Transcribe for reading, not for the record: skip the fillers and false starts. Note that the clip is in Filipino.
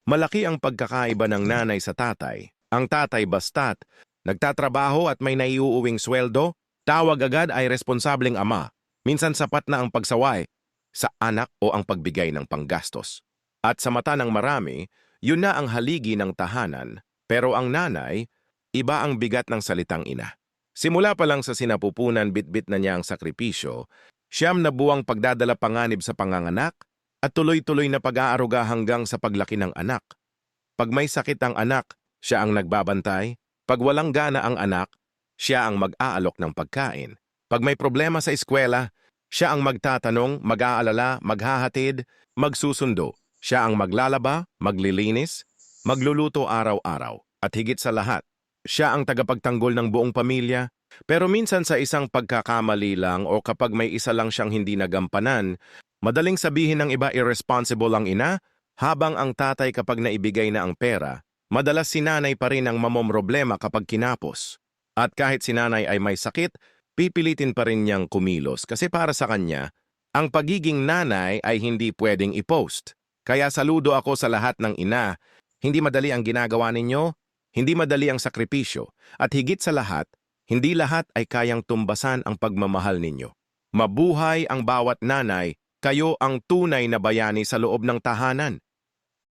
Malaki ang pagkakaiba ng nanay sa tatay. Ang tatay basta't nagtatrabaho at may naiuuwing sweldo, tawag agad ay responsableng ama. Minsan sapat na ang pagsaway sa anak o ang pagbigay ng panggastos. At sa mata ng marami, yun na ang haligi ng tahanan, pero ang nanay, iba ang bigat ng salitang ina. Simula pa lang sa sinapupunan, bitbit na niya ang sakripisyo, siyam na buwang pagdadala panganib sa panganganak, at tuloy-tuloy na pag-aaruga hanggang sa paglaki ng anak. Pag may sakit ang anak, siya ang nagbabantay. Pag walang gana ang anak, siya ang mag-aalok ng pagkain. Pag may problema sa eskwela, siya ang magtatanong, mag-aalala, maghahatid, magsusundo. Siya ang maglalaba, maglilinis, magluluto araw-araw. At higit sa lahat, siya ang tagapagtanggol ng buong pamilya. Pero minsan sa isang pagkakamali lang o kapag may isa lang siyang hindi nagampanan, madaling sabihin ng iba irresponsible ang ina, habang ang tatay kapag naibigay na ang pera, madalas si nanay pa rin ang mamomroblema kapag kinapos. At kahit si nanay ay may sakit, pipilitin pa rin niyang kumilos kasi para sa kanya, ang pagiging nanay ay hindi pwedeng i-post. Kaya saludo ako sa lahat ng ina. Hindi madali ang ginagawa ninyo, hindi madali ang sakripisyo, at higit sa lahat, hindi lahat ay kayang tumbasan ang pagmamahal ninyo. Mabuhay ang bawat nanay, kayo ang tunay na bayani sa loob ng tahanan.